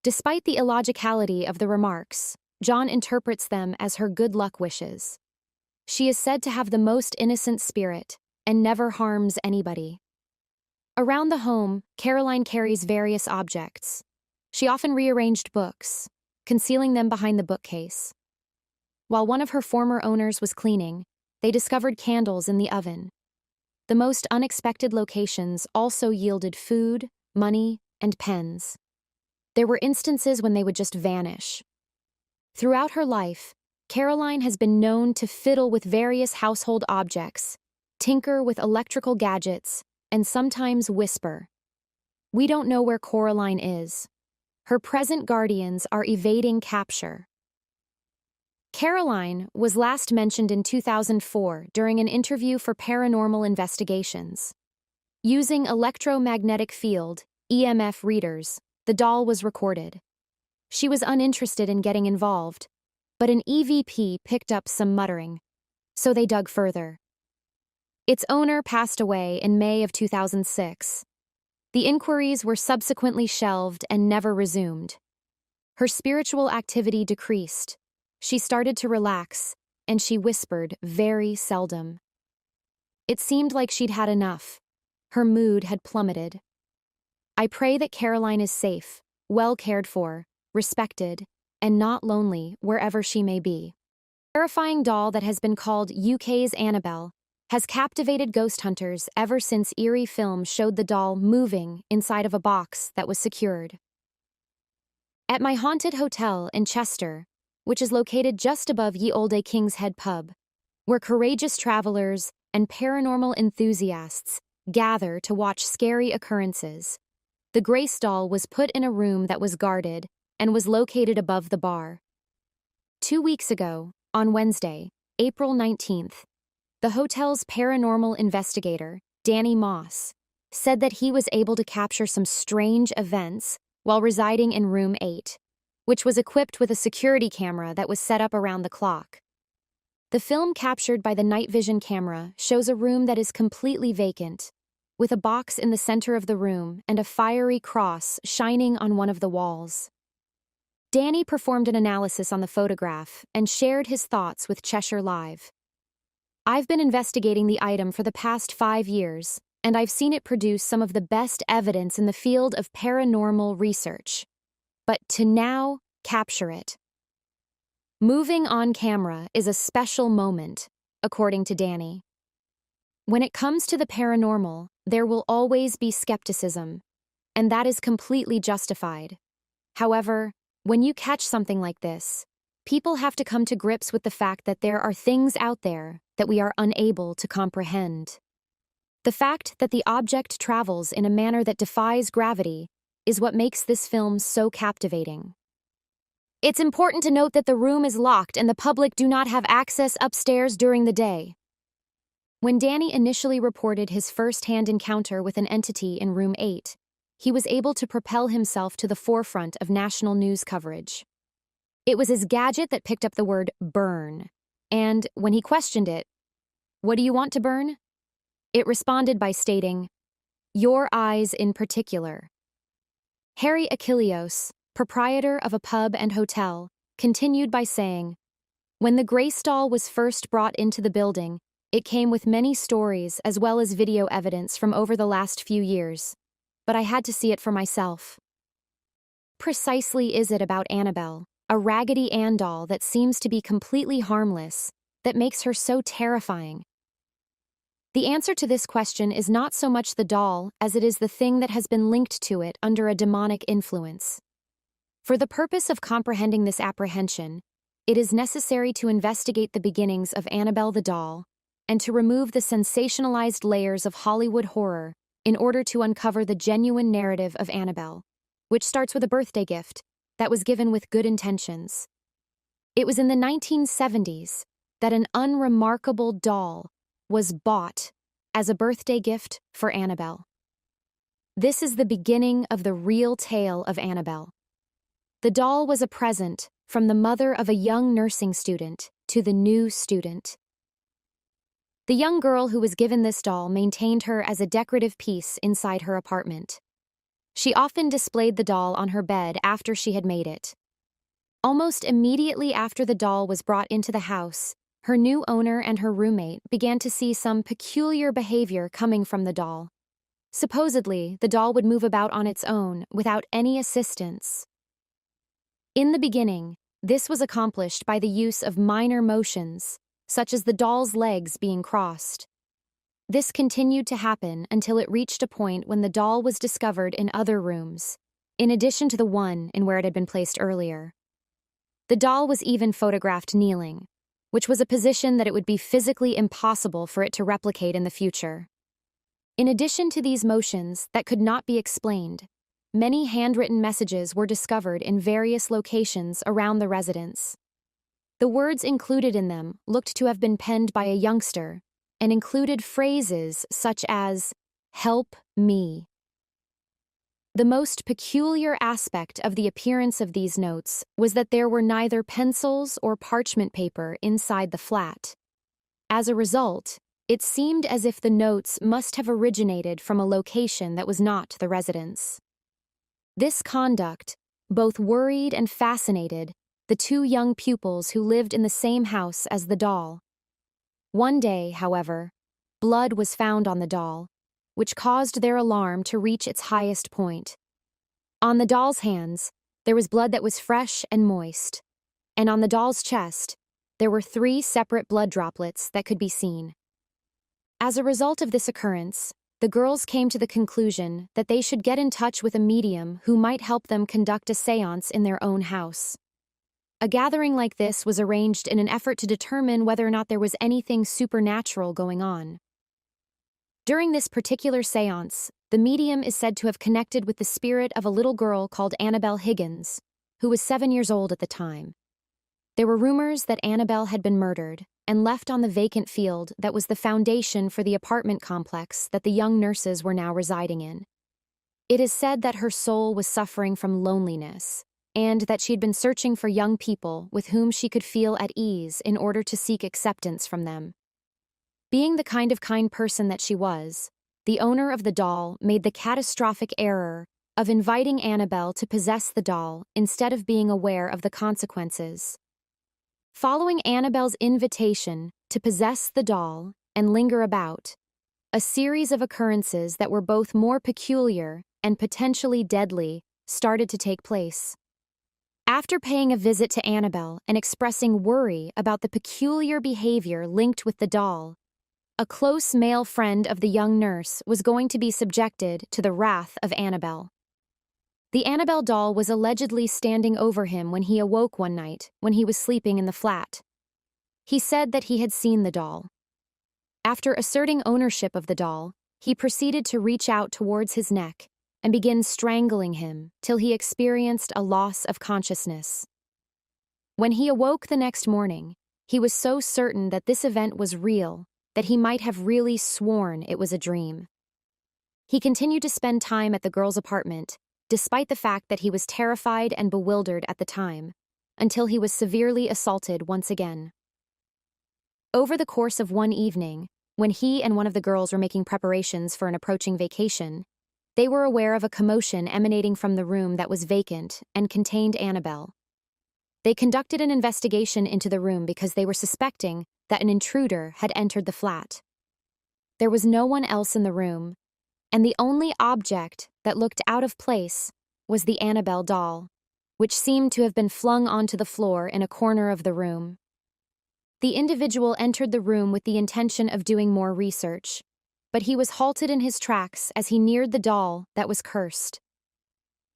Despite the illogicality of the remarks, John interprets them as her good luck wishes. She is said to have the most innocent spirit and never harms anybody. Around the home, Caroline carries various objects. She often rearranged books, concealing them behind the bookcase. While one of her former owners was cleaning, they discovered candles in the oven. The most unexpected locations also yielded food, money, and pens. There were instances when they would just vanish. Throughout her life, Caroline has been known to fiddle with various household objects, tinker with electrical gadgets, and sometimes whisper. We don't know where Coraline is. Her present guardians are evading capture. Caroline was last mentioned in 2004 during an interview for Paranormal Investigations. Using electromagnetic field, EMF readers, the doll was recorded. She was uninterested in getting involved, but an EVP picked up some muttering, so they dug further. Its owner passed away in May of 2006. The inquiries were subsequently shelved and never resumed. Her spiritual activity decreased. She started to relax, and she whispered very seldom. It seemed like she'd had enough. Her mood had plummeted. I pray that Caroline is safe, well cared for, respected, and not lonely wherever she may be. The terrifying doll that has been called UK's Annabelle has captivated ghost hunters ever since eerie films showed the doll moving inside of a box that was secured. At my haunted hotel in Chester, which is located just above Ye Olde King's Head pub, where courageous travelers and paranormal enthusiasts gather to watch scary occurrences, the Grace doll was put in a room that was guarded and was located above the bar. 2 weeks ago, on Wednesday, April 19th, the hotel's paranormal investigator, Danny Moss, said that he was able to capture some strange events while residing in room 8, which was equipped with a security camera that was set up around the clock. The film captured by the night vision camera shows a room that is completely vacant, with a box in the center of the room and a fiery cross shining on one of the walls. Danny performed an analysis on the photograph and shared his thoughts with Cheshire Live. I've been investigating the item for the past 5 years, and I've seen it produce some of the best evidence in the field of paranormal research. But to now capture it. Moving on camera is a special moment, according to Danny. When it comes to the paranormal, there will always be skepticism, and that is completely justified. However, when you catch something like this, people have to come to grips with the fact that there are things out there that we are unable to comprehend. The fact that the object travels in a manner that defies gravity is what makes this film so captivating. It's important to note that the room is locked and the public do not have access upstairs during the day. When Danny initially reported his first-hand encounter with an entity in room 8, he was able to propel himself to the forefront of national news coverage. It was his gadget that picked up the word burn, and when he questioned it, "What do you want to burn?" it responded by stating, "Your eyes in particular." Harry Achilleos, proprietor of a pub and hotel, continued by saying, "When the Grace doll was first brought into the building, it came with many stories as well as video evidence from over the last few years, but I had to see it for myself." Precisely is it about Annabelle, a Raggedy Ann doll that seems to be completely harmless, that makes her so terrifying? The answer to this question is not so much the doll as it is the thing that has been linked to it under a demonic influence. For the purpose of comprehending this apprehension, it is necessary to investigate the beginnings of Annabelle the doll and to remove the sensationalized layers of Hollywood horror in order to uncover the genuine narrative of Annabelle, which starts with a birthday gift that was given with good intentions. It was in the 1970s that an unremarkable doll was bought as a birthday gift for Annabelle. This is the beginning of the real tale of Annabelle. The doll was a present from the mother of a young nursing student to the new student. The young girl who was given this doll maintained her as a decorative piece inside her apartment. She often displayed the doll on her bed after she had made it. Almost immediately after the doll was brought into the house, her new owner and her roommate began to see some peculiar behavior coming from the doll. Supposedly, the doll would move about on its own without any assistance. In the beginning, this was accomplished by the use of minor motions, such as the doll's legs being crossed. This continued to happen until it reached a point when the doll was discovered in other rooms, in addition to the one in where it had been placed earlier. The doll was even photographed kneeling, which was a position that it would be physically impossible for it to replicate in the future. In addition to these motions that could not be explained, many handwritten messages were discovered in various locations around the residence. The words included in them looked to have been penned by a youngster and included phrases such as, "Help me." The most peculiar aspect of the appearance of these notes was that there were neither pencils or parchment paper inside the flat. As a result, it seemed as if the notes must have originated from a location that was not the residence. This conduct both worried and fascinated the two young pupils who lived in the same house as the doll. One day, however, blood was found on the doll, which caused their alarm to reach its highest point. On the doll's hands, there was blood that was fresh and moist, and on the doll's chest, there were 3 separate blood droplets that could be seen. As a result of this occurrence, the girls came to the conclusion that they should get in touch with a medium who might help them conduct a séance in their own house. A gathering like this was arranged in an effort to determine whether or not there was anything supernatural going on. During this particular séance, the medium is said to have connected with the spirit of a little girl called Annabelle Higgins, who was 7 years old at the time. There were rumors that Annabelle had been murdered and left on the vacant field that was the foundation for the apartment complex that the young nurses were now residing in. It is said that her soul was suffering from loneliness, and that she had been searching for young people with whom she could feel at ease in order to seek acceptance from them. Being the kind person that she was, the owner of the doll made the catastrophic error of inviting Annabelle to possess the doll instead of being aware of the consequences. Following Annabelle's invitation to possess the doll and linger about, a series of occurrences that were both more peculiar and potentially deadly started to take place. After paying a visit to Annabelle and expressing worry about the peculiar behavior linked with the doll, a close male friend of the young nurse was going to be subjected to the wrath of Annabelle. The Annabelle doll was allegedly standing over him when he awoke one night when he was sleeping in the flat. He said that he had seen the doll. After asserting ownership of the doll, he proceeded to reach out towards his neck and begin strangling him till he experienced a loss of consciousness. When he awoke the next morning, he was so certain that this event was real that he might have really sworn it was a dream. He continued to spend time at the girl's apartment, despite the fact that he was terrified and bewildered at the time, until he was severely assaulted once again. Over the course of one evening, when he and one of the girls were making preparations for an approaching vacation, they were aware of a commotion emanating from the room that was vacant and contained Annabelle. They conducted an investigation into the room because they were suspecting that an intruder had entered the flat. There was no one else in the room, and the only object that looked out of place was the Annabelle doll, which seemed to have been flung onto the floor in a corner of the room. The individual entered the room with the intention of doing more research, but he was halted in his tracks as he neared the doll that was cursed.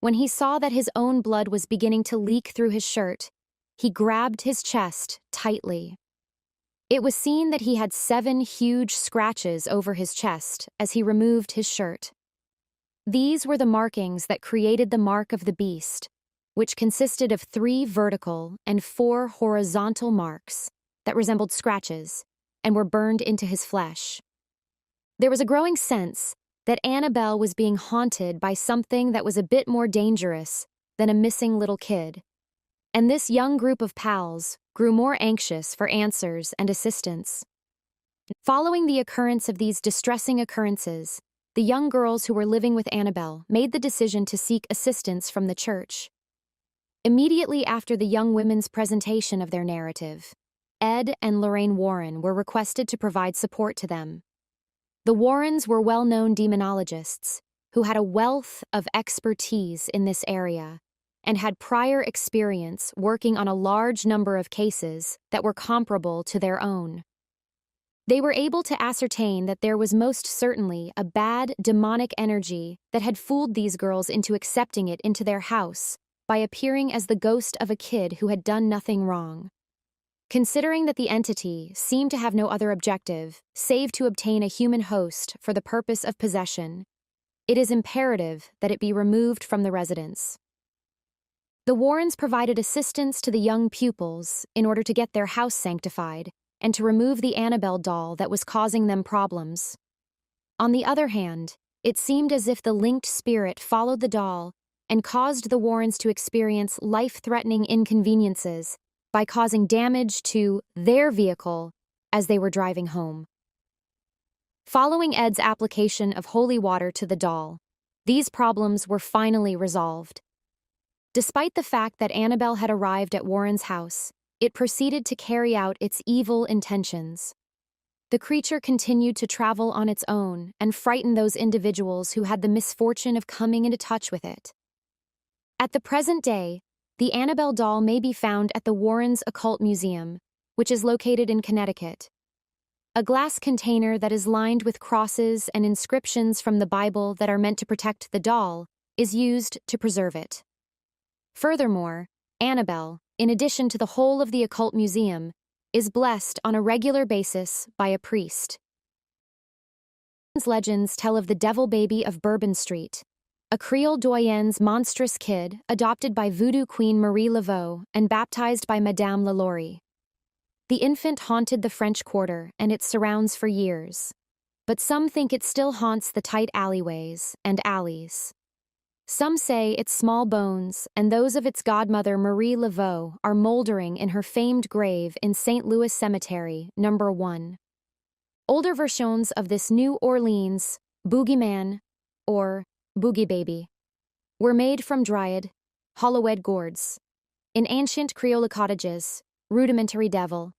When he saw that his own blood was beginning to leak through his shirt, he grabbed his chest tightly. It was seen that he had 7 huge scratches over his chest as he removed his shirt. These were the markings that created the mark of the beast, which consisted of 3 vertical and 4 horizontal marks that resembled scratches and were burned into his flesh. There was a growing sense that Annabelle was being haunted by something that was a bit more dangerous than a missing little kid, and this young group of pals grew more anxious for answers and assistance. Following the occurrence of these distressing occurrences, the young girls who were living with Annabelle made the decision to seek assistance from the church. Immediately after the young women's presentation of their narrative, Ed and Lorraine Warren were requested to provide support to them. The Warrens were well-known demonologists who had a wealth of expertise in this area and had prior experience working on a large number of cases that were comparable to their own. They were able to ascertain that there was most certainly a bad demonic energy that had fooled these girls into accepting it into their house by appearing as the ghost of a kid who had done nothing wrong. Considering that the entity seemed to have no other objective save to obtain a human host for the purpose of possession, it is imperative that it be removed from the residence. The Warrens provided assistance to the young pupils in order to get their house sanctified and to remove the Annabelle doll that was causing them problems. On the other hand, it seemed as if the linked spirit followed the doll and caused the Warrens to experience life-threatening inconveniences by causing damage to their vehicle as they were driving home. Following Ed's application of holy water to the doll, these problems were finally resolved. Despite the fact that Annabelle had arrived at Warren's house, it proceeded to carry out its evil intentions. The creature continued to travel on its own and frighten those individuals who had the misfortune of coming into touch with it. At the present day, the Annabelle doll may be found at the Warrens Occult Museum, which is located in Connecticut. A glass container that is lined with crosses and inscriptions from the Bible that are meant to protect the doll is used to preserve it. Furthermore, Annabelle, in addition to the whole of the occult museum, is blessed on a regular basis by a priest. Legends tell of the devil baby of Bourbon Street, a Creole doyenne's monstrous kid adopted by voodoo queen Marie Laveau and baptized by Madame Lalaurie. The infant haunted the French Quarter and its surrounds for years, but some think it still haunts the tight alleyways and alleys. Some say its small bones and those of its godmother Marie Laveau are moldering in her famed grave in St. Louis Cemetery, No. 1. Older versions of this New Orleans boogeyman, or boogie baby, were made from dryad, hollowed gourds. In ancient Creole cottages, rudimentary devil,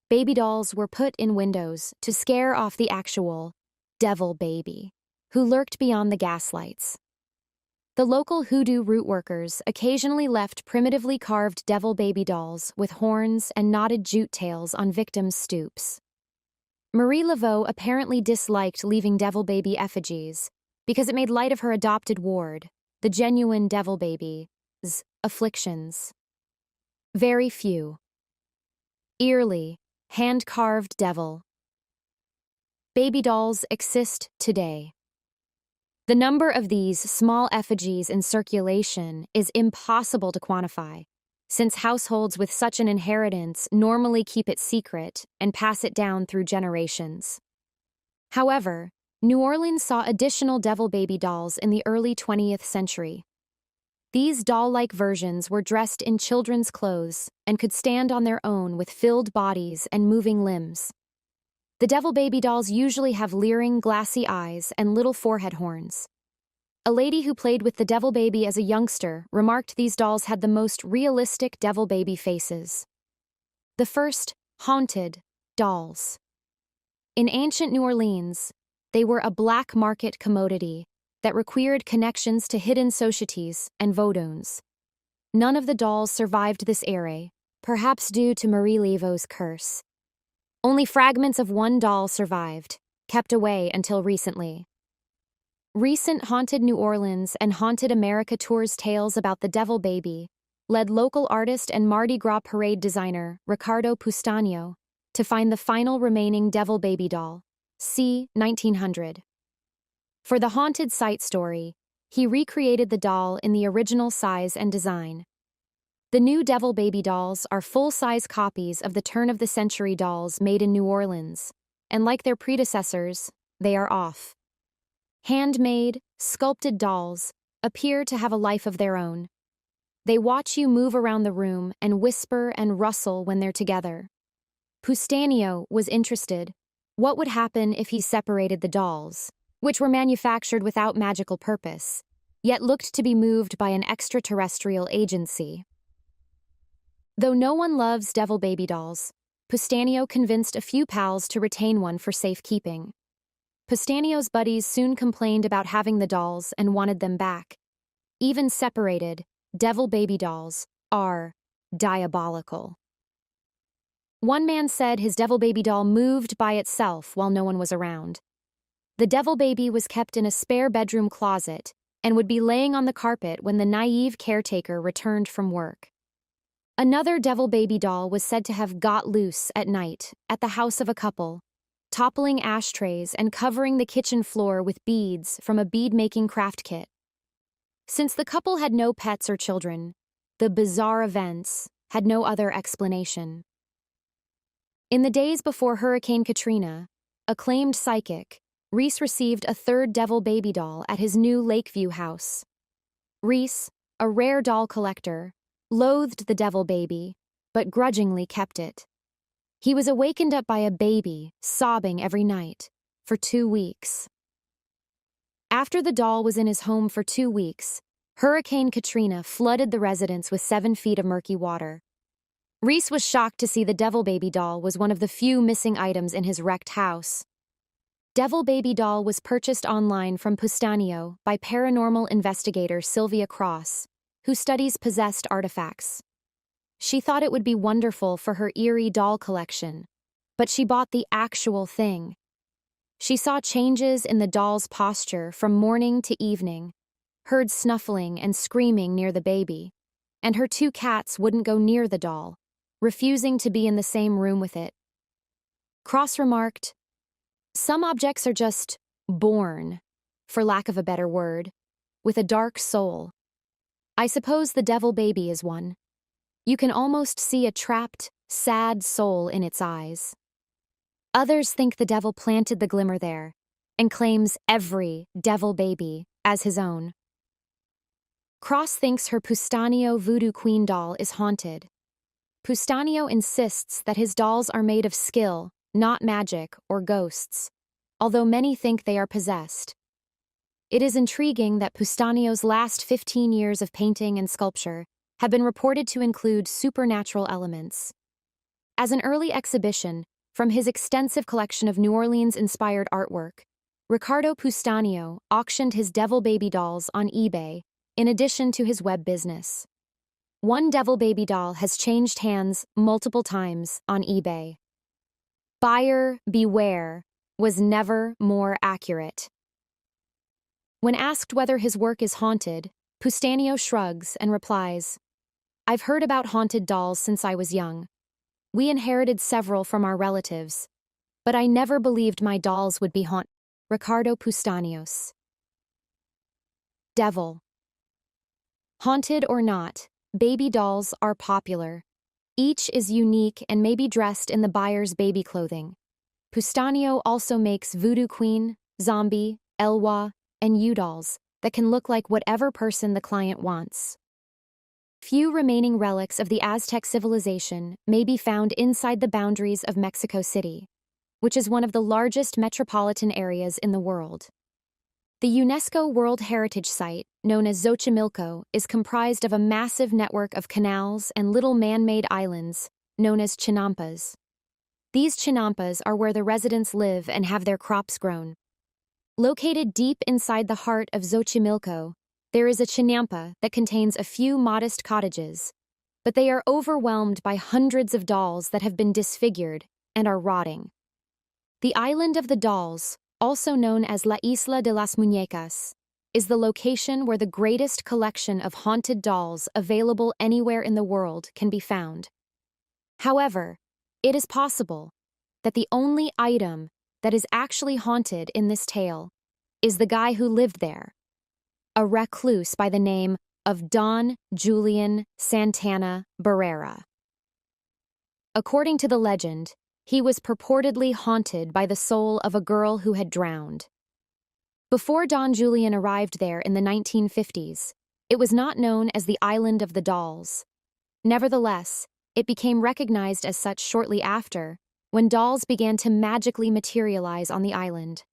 baby dolls were put in windows to scare off the actual devil baby, who lurked beyond the gaslights. The local hoodoo root workers occasionally left primitively carved devil baby dolls with horns and knotted jute tails on victims' stoops. Marie Laveau apparently disliked leaving devil baby effigies because it made light of her adopted ward, the genuine devil baby's afflictions. Very few. Eerily, hand-carved devil baby dolls exist today. The number of these small effigies in circulation is impossible to quantify, since households with such an inheritance normally keep it secret and pass it down through generations. However, New Orleans saw additional devil baby dolls in the early 20th century. These doll-like versions were dressed in children's clothes and could stand on their own with filled bodies and moving limbs. The devil baby dolls usually have leering, glassy eyes and little forehead horns. A lady who played with the devil baby as a youngster remarked these dolls had the most realistic devil baby faces. The first, haunted, dolls. In ancient New Orleans, they were a black market commodity that required connections to hidden societies and vodouns. None of the dolls survived this era, perhaps due to Marie Laveau's curse. Only fragments of one doll survived, kept away until recently. Recent Haunted New Orleans and Haunted America tours tales about the devil baby led local artist and Mardi Gras parade designer Ricardo Pustano to find the final remaining devil baby doll, c. 1900. For the haunted site story, he recreated the doll in the original size and design. The new devil baby dolls are full-size copies of the turn-of-the-century dolls made in New Orleans, and like their predecessors, they are off. Handmade, sculpted dolls appear to have a life of their own. They watch you move around the room and whisper and rustle when they're together. Pustanio was interested. What would happen if he separated the dolls, which were manufactured without magical purpose, yet looked to be moved by an extraterrestrial agency? Though no one loves devil baby dolls, Pustanio convinced a few pals to retain one for safekeeping. Pustanio's buddies soon complained about having the dolls and wanted them back. Even separated, devil baby dolls are diabolical. One man said his devil baby doll moved by itself while no one was around. The devil baby was kept in a spare bedroom closet and would be laying on the carpet when the naive caretaker returned from work. Another devil baby doll was said to have got loose at night at the house of a couple, toppling ashtrays and covering the kitchen floor with beads from a bead-making craft kit. Since the couple had no pets or children, the bizarre events had no other explanation. In the days before Hurricane Katrina, acclaimed psychic, Reese received a third devil baby doll at his new Lakeview house. Reese, a rare doll collector, loathed the devil baby, but grudgingly kept it. He was awakened up by a baby, sobbing every night, for 2 weeks. After the doll was in his home for 2 weeks, Hurricane Katrina flooded the residence with 7 feet of murky water. Reese was shocked to see the devil baby doll was one of the few missing items in his wrecked house. Devil baby doll was purchased online from Pustanio by paranormal investigator Sylvia Cross, who studies possessed artifacts. She thought it would be wonderful for her eerie doll collection, but she bought the actual thing. She saw changes in the doll's posture from morning to evening, heard snuffling and screaming near the baby, and her 2 cats wouldn't go near the doll, refusing to be in the same room with it. Cross remarked, "Some objects are just born, for lack of a better word, with a dark soul. I suppose the devil baby is one. You can almost see a trapped, sad soul in its eyes." Others think the devil planted the glimmer there and claims every devil baby as his own. Cross thinks her Pustanio voodoo queen doll is haunted. Pustanio insists that his dolls are made of skill, not magic or ghosts, although many think they are possessed. It is intriguing that Pustanio's last 15 years of painting and sculpture have been reported to include supernatural elements. As an early exhibition from his extensive collection of New Orleans-inspired artwork, Ricardo Pustanio auctioned his devil baby dolls on eBay in addition to his web business. One devil baby doll has changed hands multiple times on eBay. Buyer beware was never more accurate. When asked whether his work is haunted, Pustanio shrugs and replies, "I've heard about haunted dolls since I was young. We inherited several from our relatives, but I never believed my dolls would be haunted." Ricardo Pustanios. Devil. Haunted or not, baby dolls are popular. Each is unique and may be dressed in the buyer's baby clothing. Pustanio also makes voodoo queen, zombie, Elwa, and U-dolls that can look like whatever person the client wants. Few remaining relics of the Aztec civilization may be found inside the boundaries of Mexico City, which is one of the largest metropolitan areas in the world. The UNESCO World Heritage Site, known as Xochimilco, is comprised of a massive network of canals and little man-made islands, known as chinampas. These chinampas are where the residents live and have their crops grown. Located deep inside the heart of Xochimilco, there is a chinampa that contains a few modest cottages, but they are overwhelmed by hundreds of dolls that have been disfigured and are rotting. The Island of the Dolls, also known as La Isla de las Muñecas, is the location where the greatest collection of haunted dolls available anywhere in the world can be found. However, it is possible that the only item that is actually haunted in this tale is the guy who lived there, a recluse by the name of Don Julian Santana Barrera. According to the legend, he was purportedly haunted by the soul of a girl who had drowned. Before Don Julian arrived there in the 1950s, it was not known as the Island of the Dolls. Nevertheless, it became recognized as such shortly after, when dolls began to magically materialize on the island.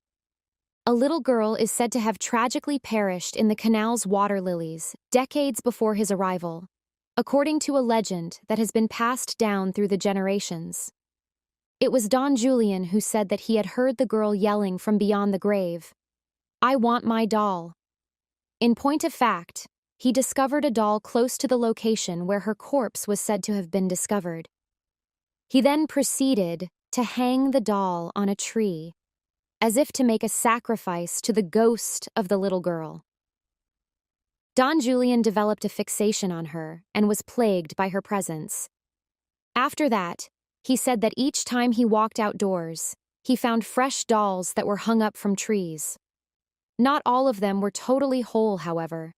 A little girl is said to have tragically perished in the canal's water lilies decades before his arrival, according to a legend that has been passed down through the generations. It was Don Julian who said that he had heard the girl yelling from beyond the grave, "I want my doll." In point of fact, he discovered a doll close to the location where her corpse was said to have been discovered. He then proceeded to hang the doll on a tree, as if to make a sacrifice to the ghost of the little girl. Don Julian developed a fixation on her and was plagued by her presence. After that, he said that each time he walked outdoors, he found fresh dolls that were hung up from trees. Not all of them were totally whole, however.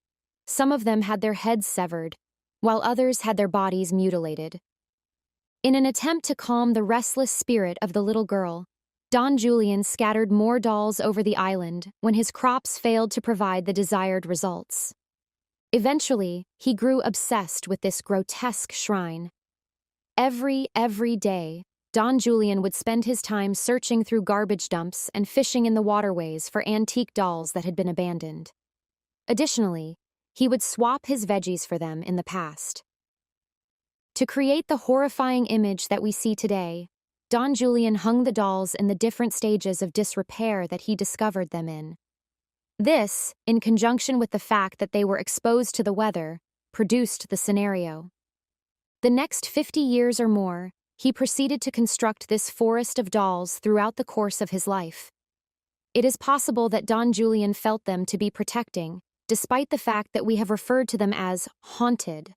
Some of them had their heads severed, while others had their bodies mutilated. In an attempt to calm the restless spirit of the little girl, Don Julian scattered more dolls over the island when his crops failed to provide the desired results. Eventually, he grew obsessed with this grotesque shrine. Every day, Don Julian would spend his time searching through garbage dumps and fishing in the waterways for antique dolls that had been abandoned. Additionally, he would swap his veggies for them in the past. To create the horrifying image that we see today, Don Julian hung the dolls in the different stages of disrepair that he discovered them in. This, in conjunction with the fact that they were exposed to the weather, produced the scenario. The next 50 years or more, he proceeded to construct this forest of dolls throughout the course of his life. It is possible that Don Julian felt them to be protecting, despite the fact that we have referred to them as haunted.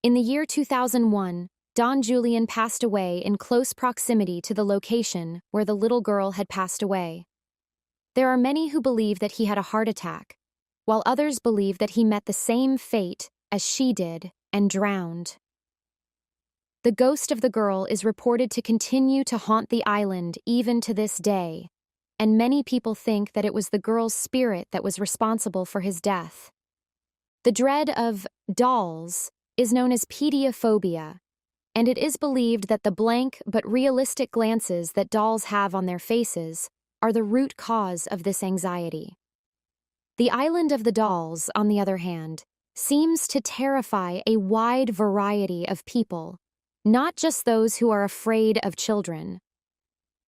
In the year 2001, Don Julian passed away in close proximity to the location where the little girl had passed away. There are many who believe that he had a heart attack, while others believe that he met the same fate as she did and drowned. The ghost of the girl is reported to continue to haunt the island even to this day, and many people think that it was the girl's spirit that was responsible for his death. The dread of dolls is known as pediophobia, and it is believed that the blank but realistic glances that dolls have on their faces are the root cause of this anxiety. The Island of the Dolls, on the other hand, seems to terrify a wide variety of people, not just those who are afraid of children.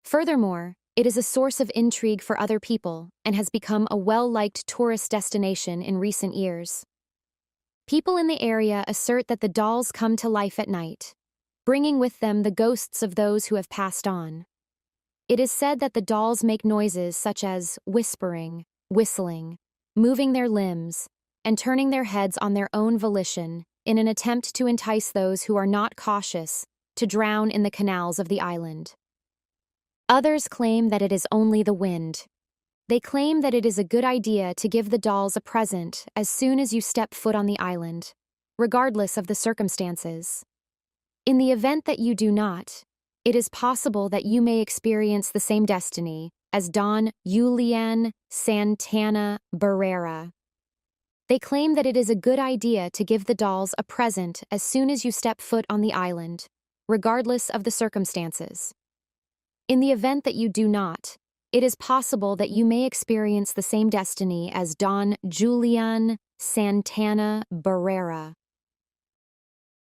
Furthermore, it is a source of intrigue for other people and has become a well-liked tourist destination in recent years. People in the area assert that the dolls come to life at night, bringing with them the ghosts of those who have passed on. It is said that the dolls make noises such as whispering, whistling, moving their limbs, and turning their heads on their own volition in an attempt to entice those who are not cautious to drown in the canals of the island. Others claim that it is only the wind. They claim that it is a good idea to give the dolls a present as soon as you step foot on the island, regardless of the circumstances. In the event that you do not, it is possible that you may experience the same destiny as Don Julian Santana Barrera. They claim that it is a good idea to give the dolls a present as soon as you step foot on the island, regardless of the circumstances. In the event that you do not, it is possible that you may experience the same destiny as Don Julian Santana Barrera.